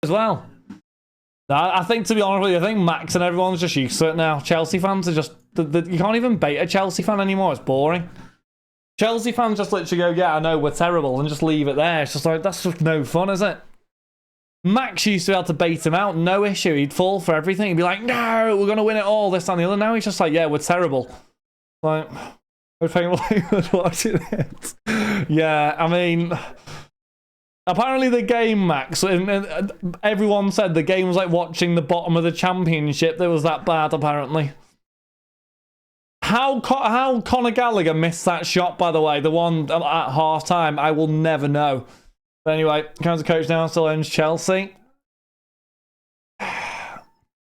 as well. I think, to be honest with you, I think Max and everyone's just used to it now. Chelsea fans are just... you can't even bait a Chelsea fan anymore. It's boring. Chelsea fans just literally go, yeah, I know, we're terrible, and just leave it there. It's just like, that's just no fun, is it? Max used to be able to bait him out, no issue. He'd fall for everything. He'd be like, no, we're going to win it all, this and the other. Now he's just like, yeah, we're terrible. Like, we're watching it. Yeah, I mean... Apparently the game, Max, and everyone said the game was like watching the bottom of the championship. It was that bad, apparently. How Conor Gallagher missed that shot, by the way, the one at half-time, I will never know. But anyway, comes the coach now, still owns Chelsea.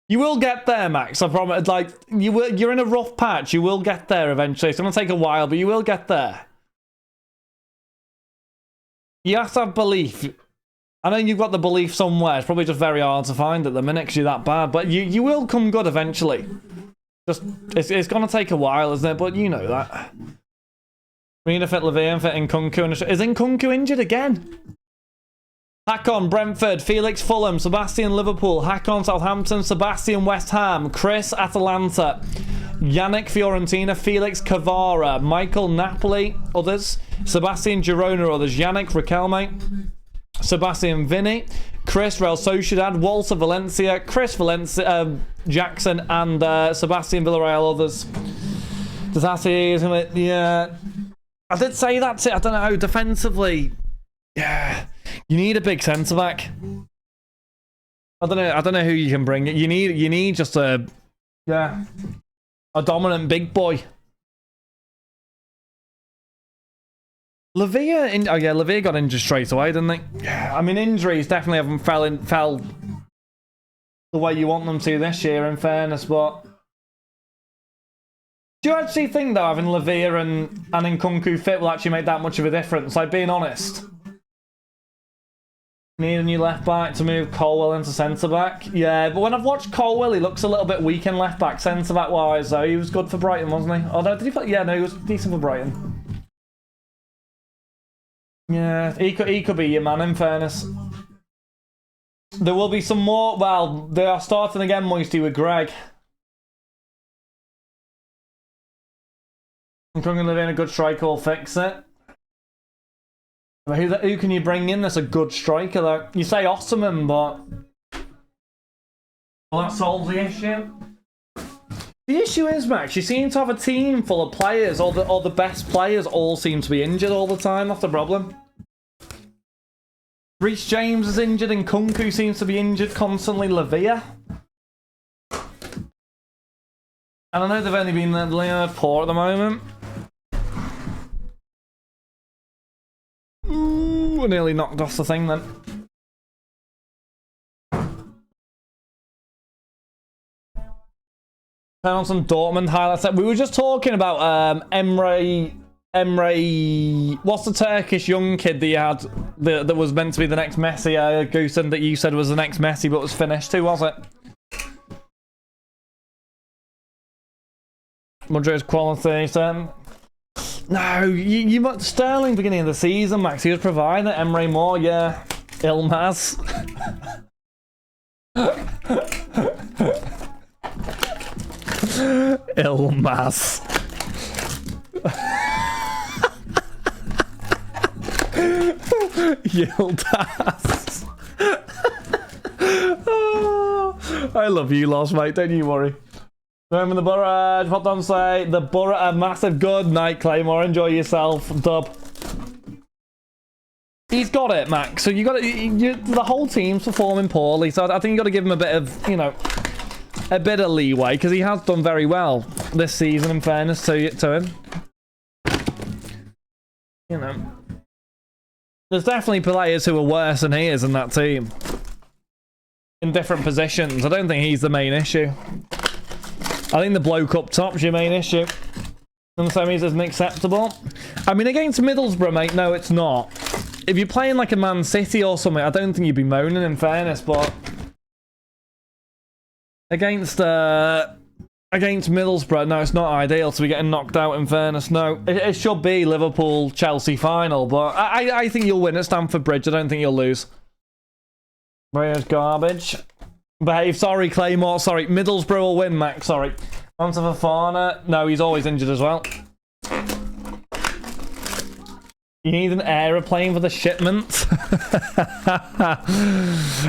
You will get there, Max, I promise. Like, you're in a rough patch. You will get there eventually. It's going to take a while, but you will get there. You have to have belief. I know you've got the belief somewhere. It's probably just very hard to find at the minute because you're that bad. But you will come good eventually. Just it's going to take a while, isn't it? But you know that. Mina fit Levine, fit Nkunku. Is Nkunku injured again? Hakon, Brentford. Felix, Fulham. Sebastian, Liverpool. Hakon, Southampton. Sebastian, West Ham. Chris, Atalanta. Yannick, Fiorentina. Felix, Cavara. Michael, Napoli. Others. Sebastian, Girona. Others. Yannick, Riquelme. Sebastian, Vinny. Chris, Real Sociedad. Walter, Valencia. Chris, Valencia, Jackson. And Sebastian, Villarreal. Others. Disasi, yeah. I did say that. I don't know. Defensively, yeah. You need a big centre back. I don't know who you can bring. You need just a dominant big boy. Lavia got injured straight away, didn't they? Yeah, I mean, injuries definitely haven't fell the way you want them to this year, in fairness, but do you actually think though having Lavia and Nkunku fit will actually make that much of a difference? Like, being honest. Need a new left back to move Colwell into centre back. Yeah, but when I've watched Colwell, he looks a little bit weak in left back, centre back wise. Though he was good for Brighton, wasn't he? Oh no, did he play? Yeah, no, he was decent for Brighton. Yeah, he could be your man. In fairness, there will be some more. Well, they are starting again, Moisty, with Greg. I'm going to live in a good striker will fix it. Who can you bring in that's a good striker, though? You say Ottoman, but well, that solves the issue. The issue is, Max, you seem to have a team full of players, or the best players all seem to be injured all the time. That's the problem. Reece James is injured, and Nkunku seems to be injured constantly. Lavia. And I know they've only been poor at the moment. Ooh, nearly knocked off the thing then. Turn on some Dortmund highlights. We were just talking about Emre. What's the Turkish young kid that you had that was meant to be the next Messi? Goosen, that you said was the next Messi but was finished. Who was it? Madrid's quality. No, you Sterling beginning of the season, Max. He was providing it. Emre Moore, yeah. Ilmaz. Ilmaz. Yildiz. Oh, I love you, Lost, mate. Don't you worry. Remember the Borough, what don't say? The Borough, a massive good night, Claymore. Enjoy yourself, dub. He's got it, Max. So you got it. The whole team's performing poorly, so I think you got to give him a bit of, a bit of leeway because he has done very well this season. In fairness to him, there's definitely players who are worse than he is in that team in different positions. I don't think he's the main issue. I think the bloke up top's your main issue. And the semis isn't acceptable. I mean, against Middlesbrough, mate, no, it's not. If you're playing like a Man City or something, I don't think you'd be moaning, in fairness, but against Middlesbrough, no, it's not ideal to be getting knocked out, in fairness. No, it should be Liverpool-Chelsea final, but I think you'll win at Stamford Bridge. I don't think you'll lose. Where's garbage? Behave. Sorry, Claymore. Sorry. Middlesbrough will win, Max. Sorry. On to Fafana. No, he's always injured as well. You need an aeroplane for the shipment.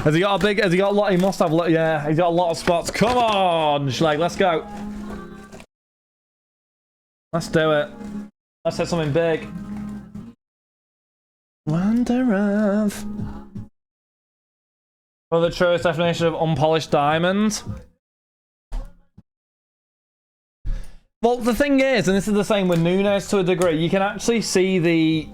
Has he got a big... Has he got a lot... He must have... Yeah, he's got a lot of spots. Come on, Schleg. Let's go. Let's do it. Let's hit something big. Wanderer. For the truest definition of unpolished diamond. Well, the thing is, and this is the same with Nunes to a degree, you can actually see the...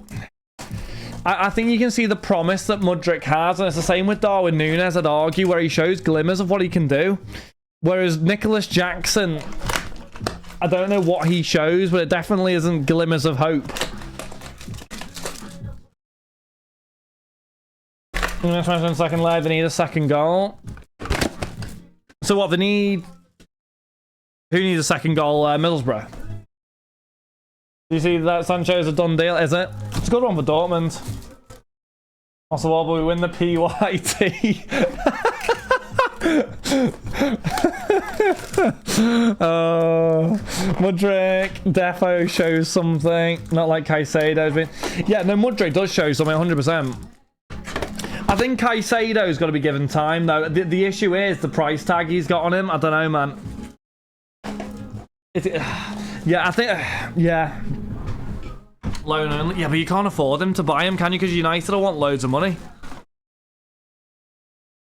I think you can see the promise that Mudryk has, and it's the same with Darwin Nunes, I'd argue, where he shows glimmers of what he can do. Whereas Nicholas Jackson, I don't know what he shows, but it definitely isn't glimmers of hope. In second leg, they need a second goal. So what, they need... Who needs a second goal? Middlesbrough. Do you see that Sancho's a done deal, is it? It's a good one for Dortmund. Also, what, we win the PYT. Mudryk, Defo shows something. Not like Caicedo's been. Yeah, no, Mudryk does show something 100%. I think Caicedo's got to be given time, though. The issue is the price tag he's got on him. I don't know, man. Yeah, I think... yeah. Loan only. Yeah, but you can't afford him to buy him, can you? Because United will want loads of money.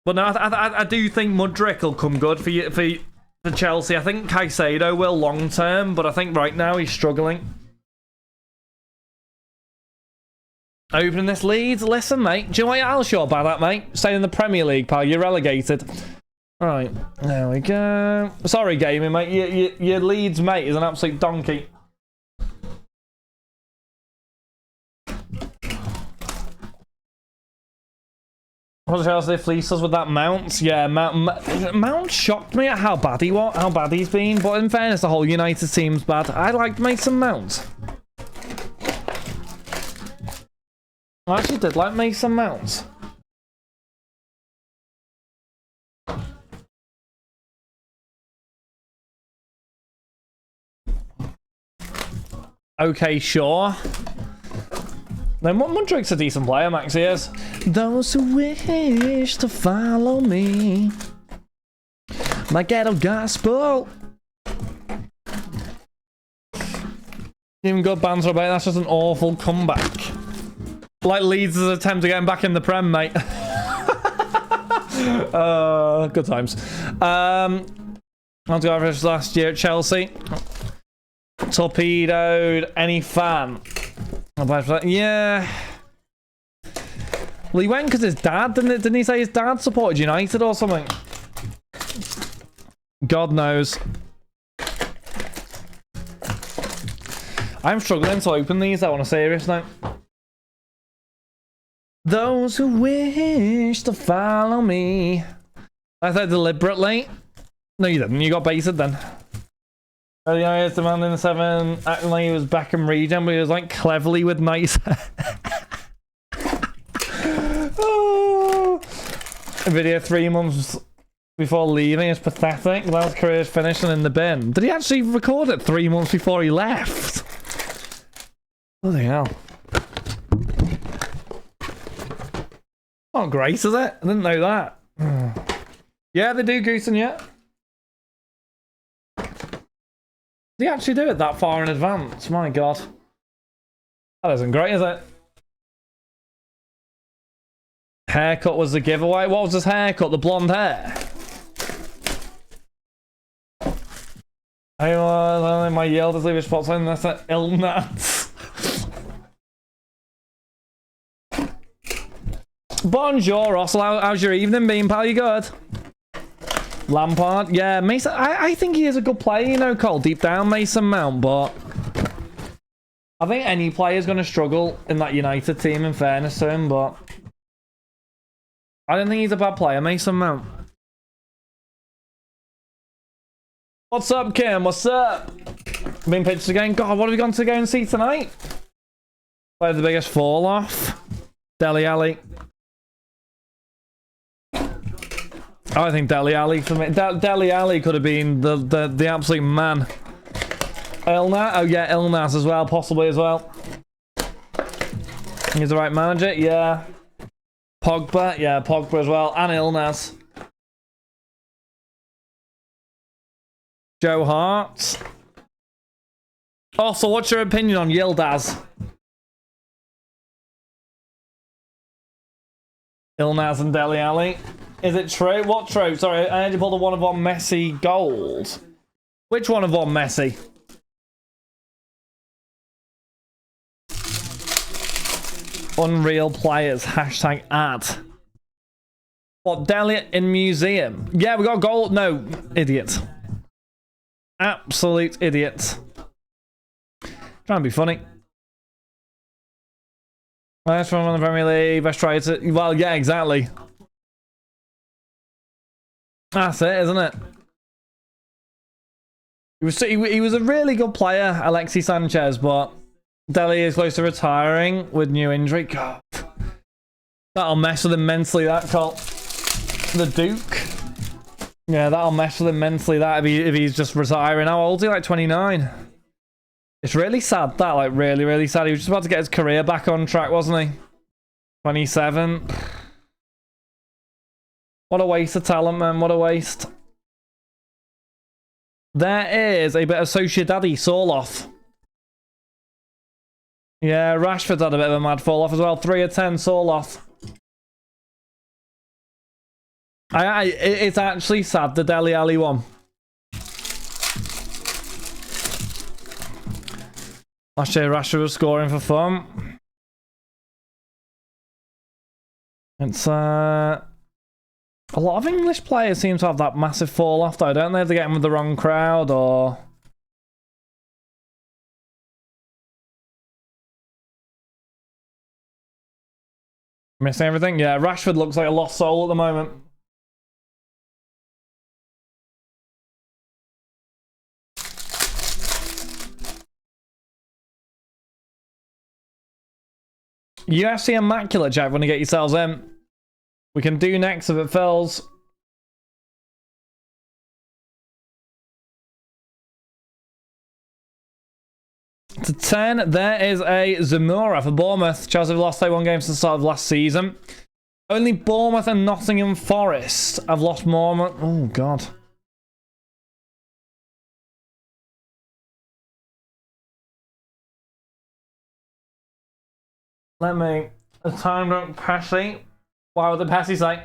But no, I do think Mudryk will come good for Chelsea. I think Caicedo will long term, but I think right now he's struggling. Opening this Leeds. Listen, mate. Do you know what I'll show about that, mate? Stay in the Premier League, pal. You're relegated. Right. There we go. Sorry, gaming, mate. Your Leeds mate is an absolute donkey. What Chelsea fleece us with that Mount? Yeah, Mount shocked me at how bad he's been. But in fairness, the whole United team's bad. I liked Mason Mount. I actually did like Mason Mount. Okay, sure. Then Mudryk's a decent player, Max, he is. Those who wish to follow me. My ghetto gospel. Even good banter about it, that's just an awful comeback. Like Leeds' attempt to get him back in the Prem, mate. Good times. On to average last year at Chelsea. Torpedoed any fan. Yeah. Well, he went because his dad, didn't he say his dad supported United or something? God knows. I'm struggling to open these though on a serious note. Those who wish to follow me. I said deliberately. No, you didn't. You got baited then. Early eyes demanding the 7, acting like he was Beckham regen, but he was like cleverly with nice. Oh. A video 3 months before leaving is pathetic. Lal's career is finishing in the bin. Did he actually record it 3 months before he left? Bloody hell. Not great, is it? I didn't know that. Yeah, they do Goosen, yeah. Did he actually do it that far in advance? My god. That isn't great, is it? Haircut was the giveaway. What was his haircut? The blonde hair? My yield is leaving spots on that's an illness. Bonjour, Russell. How's your evening been, pal? You good? Lampard, yeah, Mason. I think he is a good player, you know, Cole. Deep down, Mason Mount, but I think any player is going to struggle in that United team. In fairness to him, but I don't think he's a bad player, Mason Mount. What's up, Kim? What's up? Been pitched again. God, what have we gone to go and see tonight? Play the biggest fall off. Dele Alli. I think Dele Alli for me. Dele Alli could have been the absolute man. Ilnaz? Oh yeah, Ilnaz as well, possibly as well. He's the right manager, yeah. Pogba, yeah, Pogba as well, and Ilnaz. Joe Hart. Also, what's your opinion on Yildiz? Ilnaz and Dele Alli. Is it true? What true? Sorry, I had to pull the one of one Messi gold. Which one of one Messi? Unreal players. Hashtag ad. What, Dele in museum? Yeah, we got gold. No, idiot. Absolute idiot. Trying to be funny. Best one on the Premier League. Best try to. Well, yeah, exactly. That's it, isn't it? He was a really good player, Alexis Sanchez, but Dele is close to retiring with new injury. God, that'll mess with him mentally. That call. The Duke. Yeah, that'll mess with him mentally. That if he's just retiring. How old is he? Like 29. It's really sad, that, like, really, really sad. He was just about to get his career back on track, wasn't he? 27. What a waste of talent, man. What a waste. There is a bit of Sociedad Sorloth. Yeah, Rashford's had a bit of a mad fall off as well. 3 of 10, Sorloth. It's actually sad, the Dele Alli one. Last year, Rashford was scoring for fun. It's a lot of English players seem to have that massive fall off, though, don't they? If they're getting with the wrong crowd or. Missing everything? Yeah, Rashford looks like a lost soul at the moment. UFC Immaculate, Jack, when you get yourselves in. We can do next if it fills. To 10, there is a Zamora for Bournemouth. Chelsea have lost 1 game since the start of last season. Only Bournemouth and Nottingham Forest have lost more. Oh, God. Let me. The time don't Passy. Why would the Passy say?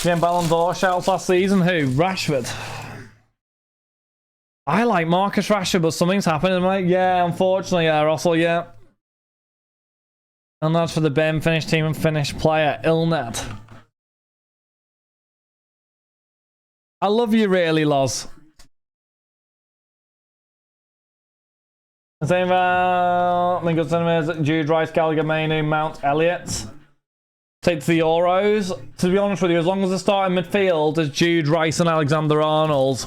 Getting Ballon d'Or shouts last season. Who? Rashford. I like Marcus Rashford, but something's happened. I'm like, yeah, unfortunately, yeah, Russell, yeah. Ilnad for the Ben, Finnish team and Finnish player, Ilnad. I love you really, Loz. Same about Lincoln Cinemas, Jude Rice, Gallagher, Mainu, Mount Elliott. Take to the Euros. To be honest with you, as long as the starting midfield is Jude Rice and Alexander-Arnold,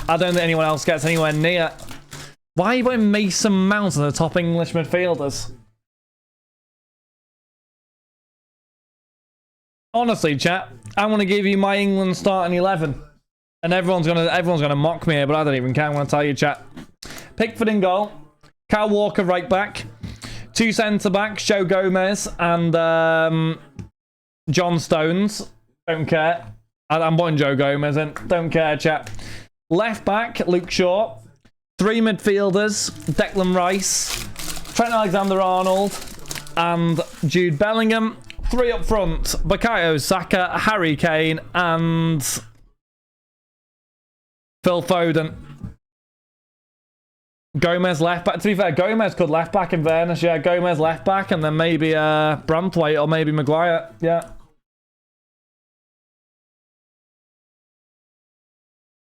I don't think anyone else gets anywhere near. Why are you putting Mason Mount in the top English midfielders? Honestly, chat, I want to give you my England starting 11, and everyone's gonna mock me here, but I don't even care. I'm gonna tell you, chat. Pickford in goal, Kyle Walker right back, 2 centre backs, Joe Gomez and John Stones. Don't care. I'm putting Joe Gomez in. Don't care, chat. Left back, Luke Shaw. 3 midfielders, Declan Rice, Trent Alexander-Arnold, and Jude Bellingham. 3 up front, Bukayo Saka, Harry Kane, and Phil Foden. Gomez left back. To be fair, Gomez could left back in fairness. Yeah, Gomez left back, and then maybe Branthwaite or maybe Maguire. Yeah.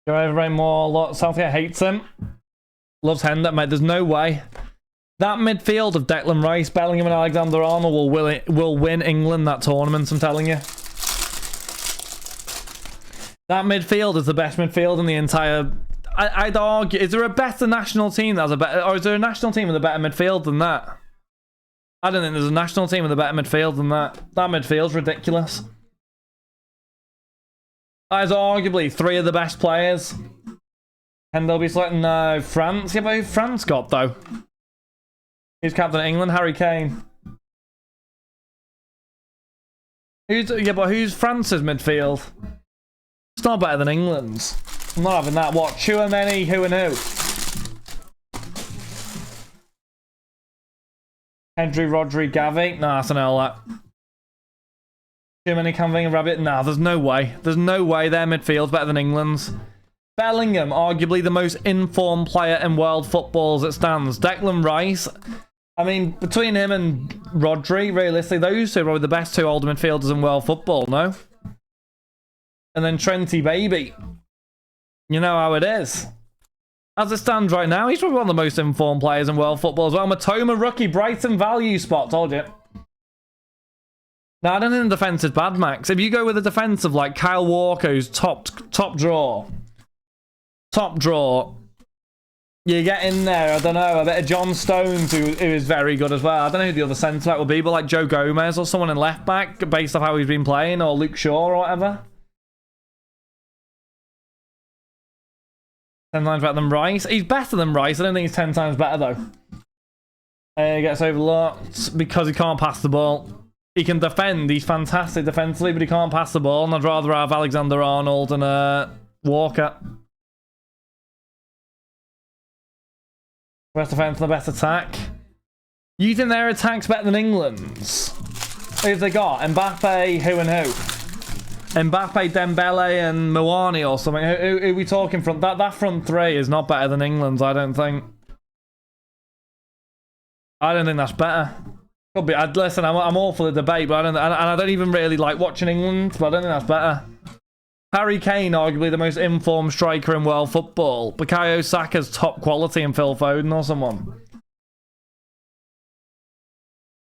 Go over more. Southgate hates him. Loves Hender, mate. There's no way. That midfield of Declan Rice, Bellingham and Alexander-Arnold will win England that tournament, I'm telling you. That midfield is the best midfield in the entire... I'd argue... Is there a better national team that has a better... Or is there a national team with a better midfield than that? I don't think there's a national team with a better midfield than that. That midfield's ridiculous. That is arguably 3 of the best players. And they'll be selecting... No, France. Yeah, but who France got, though? Who's captain of England? Harry Kane. Yeah, but who's France's midfield? It's not better than England's. I'm not having that. What? Chouameni, who and who? Pedri, Rodri, Gavi? Nah, that's an L, that. Chouameni, Camavinga, Rabiot? Nah, there's no way. There's no way their midfield's better than England's. Bellingham, arguably the most informed player in world football as it stands. Declan Rice... I mean, between him and Rodri, realistically, those two are probably the best 2 older midfielders in world football, no? And then Trenty Baby. You know how it is. As it stands right now, he's probably one of the most informed players in world football as well. Matoma rookie, Brighton value spot, told you. Now, I don't think the defence is bad, Max. If you go with a defence of like Kyle Walker's top draw, you get in there, I don't know, a bit of John Stones, who is very good as well. I don't know who the other centre-back will be, but like Joe Gomez or someone in left-back, based off how he's been playing, or Luke Shaw or whatever. 10 times better than Rice. He's better than Rice. I don't think he's 10 times better, though. He gets overlooked because he can't pass the ball. He can defend. He's fantastic defensively, but he can't pass the ball, and I'd rather have Alexander-Arnold and Walker. Best defense and the best attack. You think their attack's better than England's? Who've they got? Mbappe, who and who? Mbappe, Dembele, and Mouani or something. Who are we talking from? That front 3 is not better than England's, I don't think. I don't think that's better. Could be. Listen, I'm all for the debate, but I don't even really like watching England, but I don't think that's better. Harry Kane, arguably the most informed striker in world football. Bukayo Saka's top quality and Phil Foden or someone.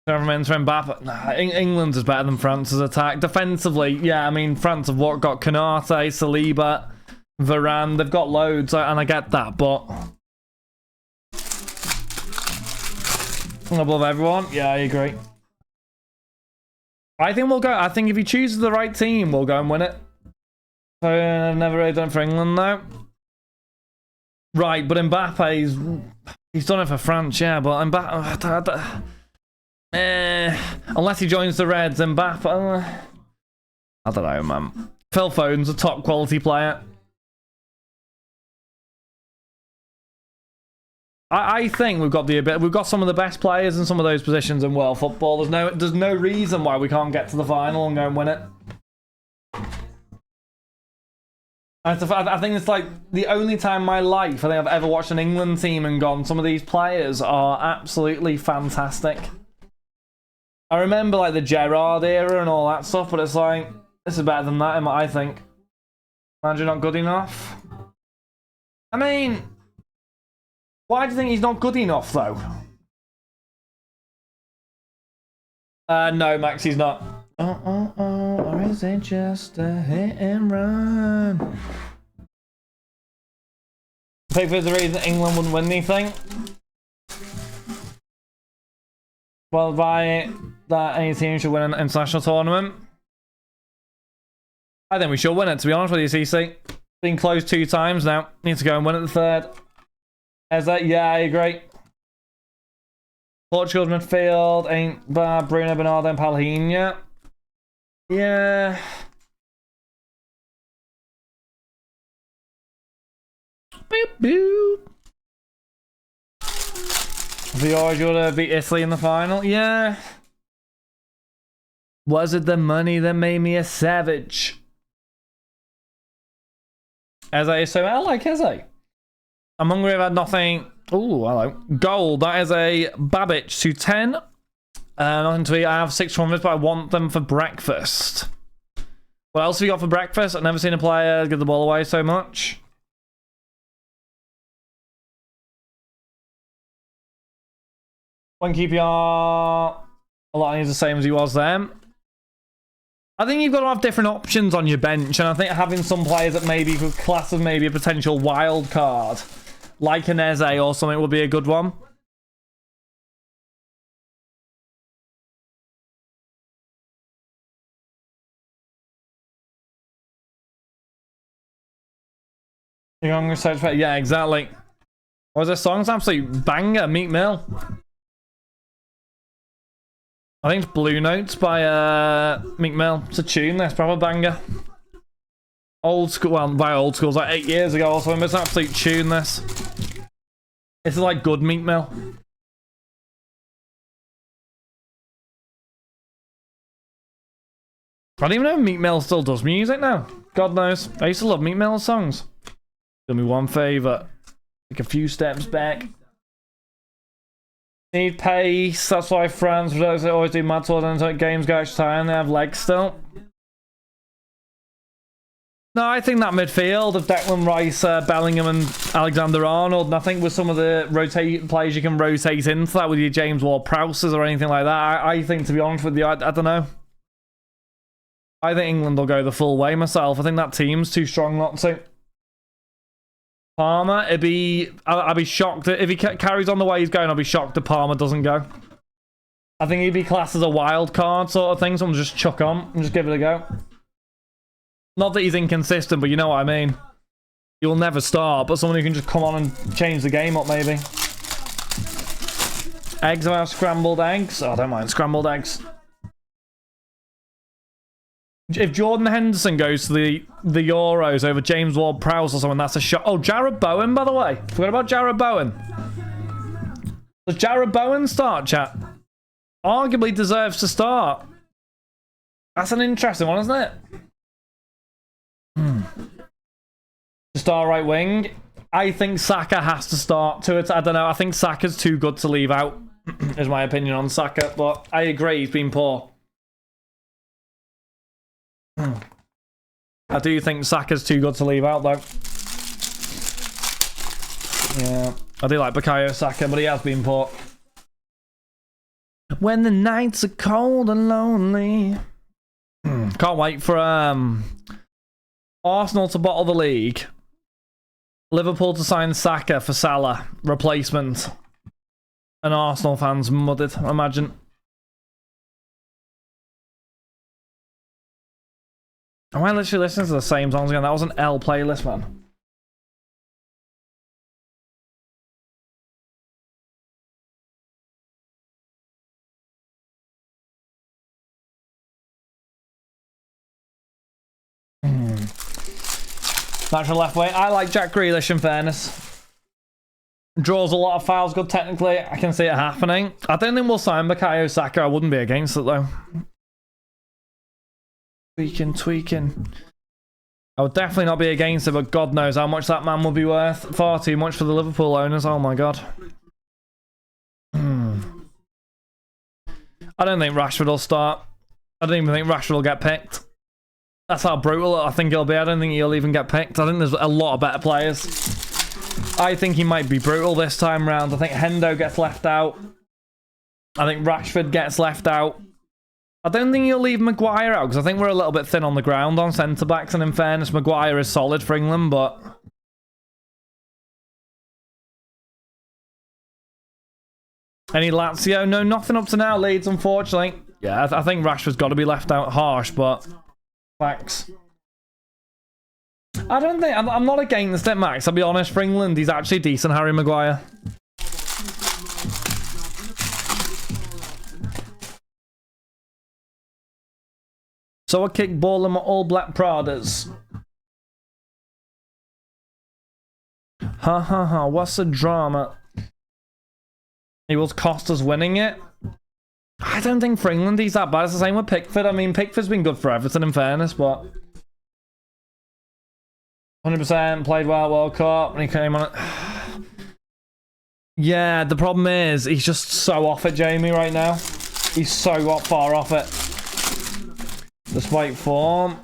Government for Mbappe. Nah, England's is better than France's attack. Defensively, yeah, I mean, France have got Konate, Saliba, Varane. They've got loads, and I get that, but... above everyone? Yeah, I agree. I think we'll go... I think if he chooses the right team, we'll go and win it. So, I've never really done it for England, though. Right, but Mbappe's... He's done it for France, yeah, but Mbappe... unless he joins the Reds, Mbappe... I don't know, man. Phil Foden's a top quality player. I think we've got some of the best players in some of those positions in world football. There's no reason why we can't get to the final and go and win it. I think it's like the only time in my life I think I've ever watched an England team and gone, some of these players are absolutely fantastic. I remember like the Gerrard era and all that stuff, but it's like, this is better than that, I think. Imagine not good enough. I mean, why do you think he's not good enough, though? No, Max, he's not. Or is it just a hit and run? I think there's a reason England wouldn't win anything. Well, by that, any team should win an international tournament. I think we should win it, to be honest with you, CC. Been close 2 times now. Need to go and win it the 3rd. Is that? Yeah, I agree. Portugal's midfield ain't bad. Bruno, Bernardo, and Palhinha. Yeah. Boop, boop. Georgia beat Italy in the final. Yeah. Was it the money that made me a savage? Eze is so I like Eze. I'm hungry. I've had nothing. Oh, hello. Gold. That is a Babbage to 10. Nothing to eat. I have 6 from this, but I want them for breakfast. What else have you got for breakfast? I've never seen a player give the ball away so much. One QPR. A lot is the same as he was then. I think you've got to have different options on your bench, and I think having some players that maybe could class as maybe a potential wild card, like an Eze or something, would be a good one. Yeah, exactly. What was this song's absolute banger, Meek Mill. I think it's Blue Notes by Meek Mill. It's a tune, this proper banger. Old school, well, by old school, it's like 8 years ago or something. It's an absolute tune, this. This is like good Meek Mill. I don't even know if Meek Mill still does music now. God knows. I used to love Meek Mill's songs. Do me one favour. Take a few steps back. Need pace. That's why France always do mad towards end games go extra time. They have legs still. No, I think that midfield of Declan Rice, Bellingham and Alexander-Arnold, and I think with some of the players you can rotate into that with your James Ward-Prowses or anything like that, I think, to be honest with you, I don't know. I think England will go the full way myself. I think that team's too strong not to. Palmer, I'd be shocked if he carries on the way he's going. I'll be shocked if Palmer doesn't go. I think he'd be classed as a wild card sort of thing, so I'm just chuck on and just give it a go. Not that he's inconsistent, but you know what I mean. He will never start, but someone who can just come on and change the game up, maybe. Eggs about scrambled eggs? Oh, I don't mind scrambled eggs. If Jordan Henderson goes to the Euros over James Ward-Prowse or someone, that's a shot. Oh, Jared Bowen, by the way. Forgot about Jared Bowen. Does Jared Bowen start, chat? Arguably deserves to start. That's an interesting one, isn't it? To start right wing. I think Saka has to start to it. I don't know. I think Saka's too good to leave out, is my opinion on Saka. But I agree, he's been poor. I do think Saka's too good to leave out, though. Yeah, I do like Bukayo Saka, but he has been poor. When the nights are cold and lonely. Can't wait for Arsenal to bottle the league. Liverpool to sign Saka for Salah replacement. And Arsenal fans mudded, imagine. Am I literally listening to the same songs again? That was an L playlist, man. Natural left way. I like Jack Grealish, in fairness. Draws a lot of fouls, good technically. I can see it happening. I don't think we'll sign Bukayo Saka. I wouldn't be against it, though. Tweaking. I would definitely not be against it, but God knows how much that man will be worth. Far too much for the Liverpool owners. Oh my God. I don't think Rashford will start. I don't even think Rashford will get picked. That's how brutal I think he'll be. I don't think he'll even get picked. I think there's a lot of better players. I think he might be brutal this time round. I think Hendo gets left out. I think Rashford gets left out. I don't think he'll leave Maguire out, because I think we're a little bit thin on the ground on centre-backs, and in fairness, Maguire is solid for England, but... Any Lazio? No, nothing up to now, Leeds, unfortunately. Yeah, I think Rashford's got to be left out. Harsh, but... Facts. I don't think... I'm not against it, Max. I'll be honest, for England, he's actually decent, Harry Maguire. So I kick ball in my all black Pradas. Ha, what's the drama? It was Costa's winning it. I don't think for England he's that bad. It's the same with Pickford. I mean, Pickford's been good for Everton in fairness, but... 100% played well World Cup and he came on it. Yeah, the problem is he's just so off it, Jamie, right now. He's so far off it. Despite form.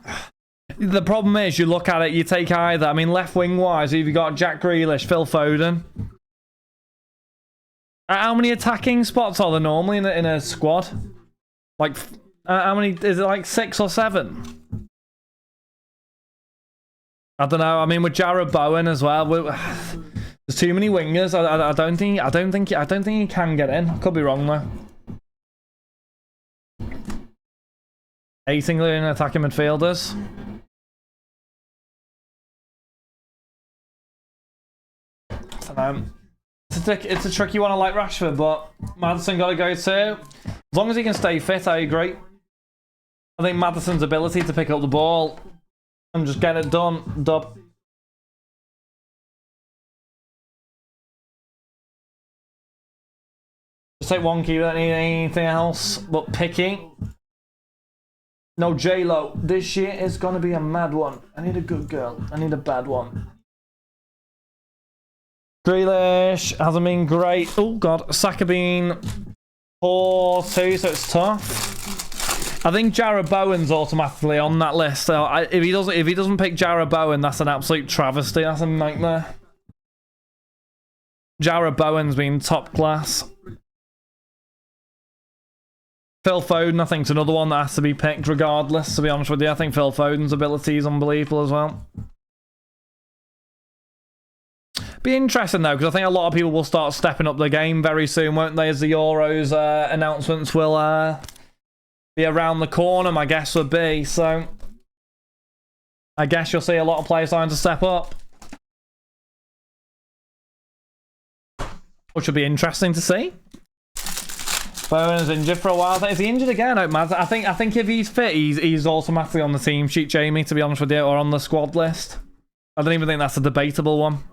The problem is, you look at it, you take either. I mean, left wing wise, you've got Jack Grealish, Phil Foden. How many attacking spots are there normally in a squad? Like How many? Is it like 6 or 7? I don't know. I mean, with Jarrod Bowen as well, there's too many wingers. I don't think he can get in. I could be wrong though. 8 England attacking midfielders. I don't know. It's a tricky one. I like Rashford, but Maddison got to go too. As long as he can stay fit, I agree. I think Maddison's ability to pick up the ball and just get it done. Dub. Just take one key. Don't need anything else but picking. No, J-Lo. This shit is gonna be a mad one. I need a good girl. I need a bad one. Grealish hasn't been great. Oh god, Saka been 4-2, so it's tough. I think Jarrod Bowen's automatically on that list. So if he doesn't pick Jarrod Bowen, that's an absolute travesty. That's a nightmare. Jarrod Bowen's been top class. Phil Foden, I think, is another one that has to be picked regardless, to be honest with you. I think Phil Foden's ability is unbelievable as well. Be interesting though, because I think a lot of people will start stepping up their game very soon, won't they? As the Euros announcements will be around the corner, my guess would be. So I guess you'll see a lot of players starting to step up, which will be interesting to see. Bowen's injured for a while. Is he injured again? I think if he's fit, he's automatically on the team sheet, Jamie, to be honest with you, or on the squad list. I don't even think that's a debatable one.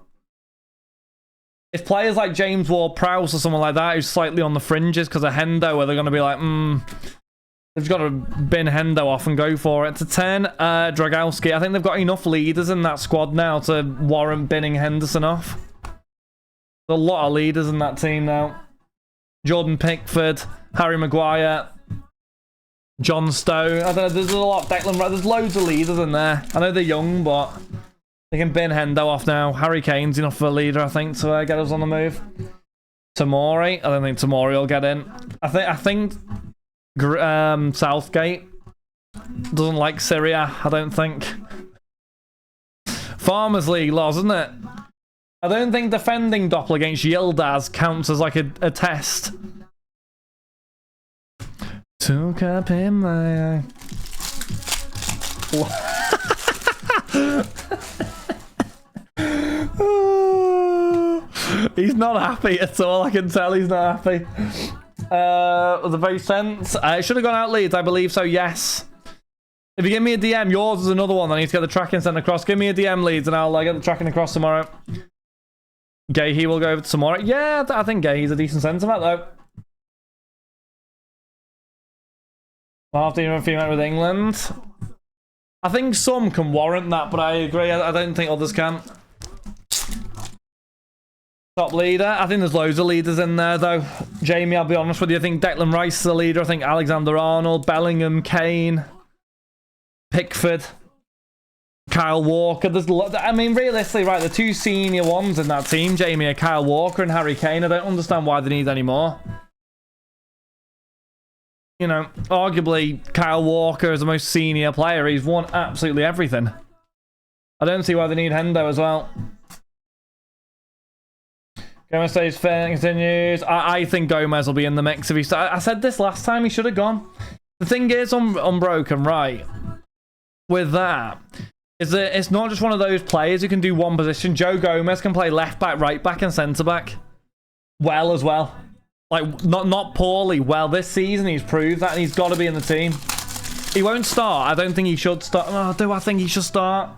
It's players like James Ward-Prowse or someone like that who's slightly on the fringes because of Hendo, where they're going to be like, they've got to bin Hendo off and go for it. To 10, Dragowski. I think they've got enough leaders in that squad now to warrant binning Henderson off. There's a lot of leaders in that team now. Jordan Pickford, Harry Maguire, John Stowe. I don't know, there's a lot. Declan Rice. There's loads of leaders in there. I know they're young, but they can bin Hendo off now. Harry Kane's enough for a leader, I think, to get us on the move. Tomori. I don't think Tomori will get in. I think Southgate doesn't like Syria, I don't think. Farmers League laws, isn't it? I don't think defending Doppel against Yildiz counts as like a test. Took up in my eye. He's not happy at all. I can tell he's not happy. The very sense. It should have gone out Leeds, I believe so, yes. If you give me a DM, yours is another one. I need to get the tracking sent across. Give me a DM, Leeds, and I'll get the tracking across tomorrow. Gahey will go over tomorrow. Yeah, I think Gahey's a decent centre back though. After you female with England, I think some can warrant that, but I agree. I don't think others can. Top leader. I think there's loads of leaders in there though. Jamie, I'll be honest with you. I think Declan Rice is a leader. I think Alexander-Arnold, Bellingham, Kane, Pickford, Kyle Walker. There's a lot. I mean, realistically, right, the two senior ones in that team, Jamie, are Kyle Walker and Harry Kane. I don't understand why they need any more. You know, arguably, Kyle Walker is the most senior player. He's won absolutely everything. I don't see why they need Hendo as well. Gomez stays fair and continues. I think Gomez will be in the mix if he. I said this last time. He should have gone. The thing is, Unbroken, right? With that, is that it's not just one of those players who can do one position. Joe Gomez can play left back, right back, and centre back well as well. Like not poorly. Well, this season he's proved that, and he's got to be in the team. He won't start. I don't think he should start. Oh, do I think he should start?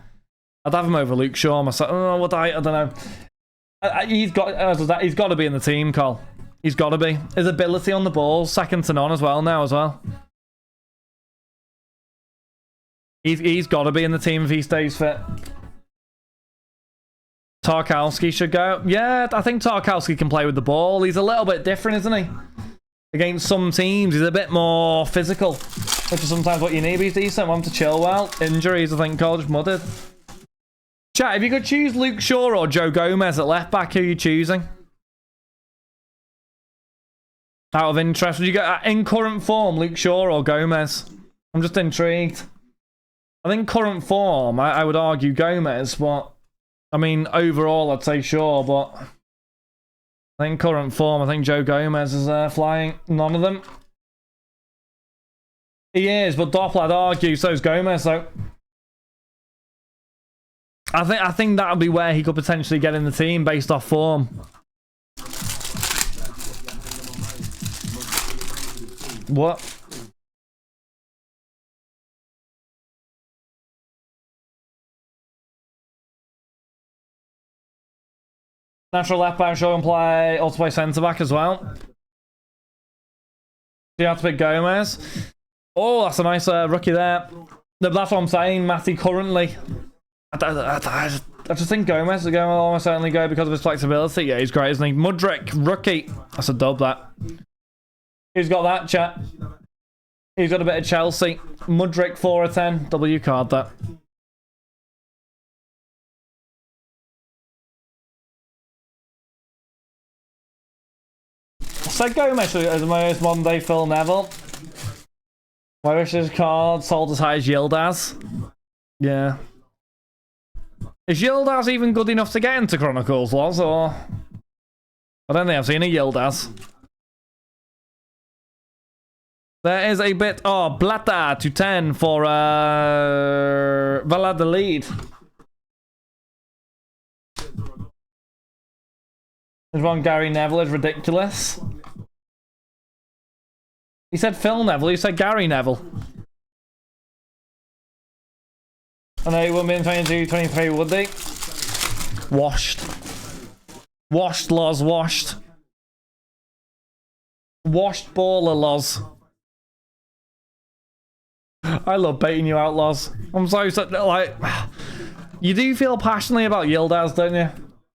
I'd have him over Luke Shaw myself. Oh, would I? I don't know. He's got to be in the team, Cole. He's got to be. His ability on the ball, second to none as well now as well. He's got to be in the team if he stays fit. Tarkowski should go. Yeah, I think Tarkowski can play with the ball. He's a little bit different, isn't he? Against some teams, he's a bit more physical, which is sometimes what you need. But he's decent. Want to chill well. Injuries, I think, Cole just mudded. Chat, if you could choose Luke Shaw or Joe Gomez at left back, who are you choosing? Out of interest, would you get in current form, Luke Shaw or Gomez? I'm just intrigued. I think current form, I would argue Gomez, but I mean overall I'd say Shaw, but I think current form, I think Joe Gomez is flying. None of them. He is, but Doppler, I'd argue, so's Gomez, so I think that'll be where he could potentially get in the team based off form. What? Natural left back, show and play, also play centre back as well. Do you have to pick Gomez? Oh, that's a nice rookie there. That's what I'm saying, Matty, currently. I just think Gomez is going to almost certainly go because of his flexibility. Yeah, he's great, isn't he? Mudryk, rookie. That's a dub, that. Who's got that, chat? Who's got a bit of Chelsea? Mudryk, 4 of 10. W card, that. So Gomez is the most modern day Phil Neville. My wishes card sold as high as Yildiz. Yeah. Is Yildiz even good enough to get into Chronicles, Loz, or? I don't think I've seen a Yildiz. There is a bit. Oh, Blata to 10 for Valladolid. There's one Gary Neville is ridiculous. He said Phil Neville, he said Gary Neville. I know he wouldn't be in 22-23, would they? Washed. Washed, Loz, washed. Washed baller, Loz. I love baiting you out, Loz. I'm so, like... You do feel passionately about Yildiz, don't you?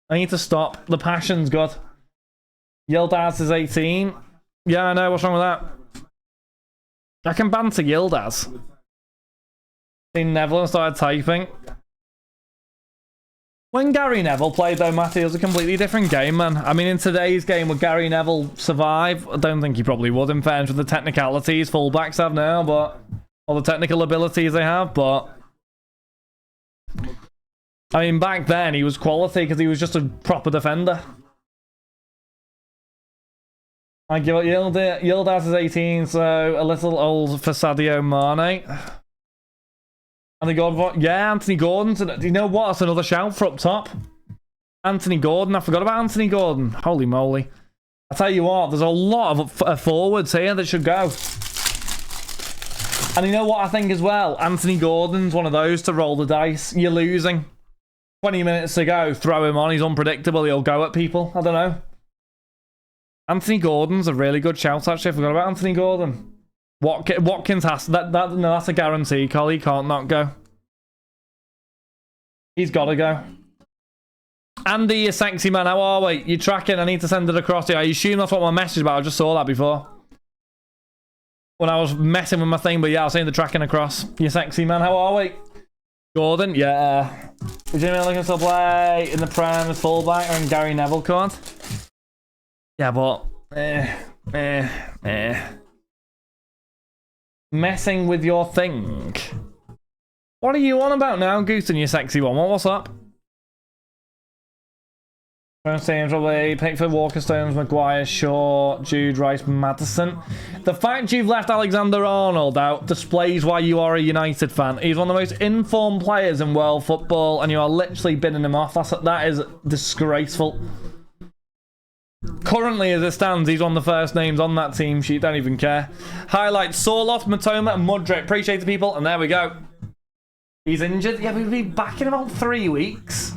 I need to stop. The passion's good. Yildiz is 18. Yeah, I know. What's wrong with that? I can banter Yildiz. Seen Neville and started typing. When Gary Neville played, though, Matty, it was a completely different game, man. I mean, in today's game, would Gary Neville survive? I don't think he probably would, in fairness with the technicalities fullbacks have now, but... all the technical abilities they have, but... I mean, back then, he was quality because he was just a proper defender. I give up Yildiz is 18, so a little old for Sadio Mane. Anthony Gordon, yeah, Anthony Gordon. Do you know what? That's another shout for up top. Anthony Gordon. I forgot about Anthony Gordon. Holy moly. I tell you what, there's a lot of forwards here that should go. And you know what I think as well? Anthony Gordon's one of those to roll the dice. You're losing. 20 minutes to go. Throw him on. He's unpredictable. He'll go at people. I don't know. Anthony Gordon's a really good shout, actually. I forgot about Anthony Gordon. Watkins has... No, that's a guarantee, Collie. He can't not go. He's got to go. Andy, you sexy man. How are we? You tracking? I need to send it across here. I assume that's what my message is about. I just saw that before. When I was messing with my thing, but yeah, I was saying the tracking across. You sexy man. How are we? Gordon? Yeah. Is Jimmy looking to play in the Prem as fullback or in Gary Neville card? Yeah, but... Messing with your thing. What are you on about now, Goosen, you sexy one? What's up? Probably Pickford, Walker, Stones, Maguire, Shaw, Jude, Rice, Maddison. The fact you've left Alexander-Arnold out displays why you are a United fan. He's one of the most informed players in world football, and you are literally binning him off. That is disgraceful. Currently, as it stands, he's one of the first names on that team sheet. Don't even care. Highlights: Sorloth, Matoma, and Mudryk. Appreciate the people, and there we go. He's injured. Yeah, we'll be back in about 3 weeks.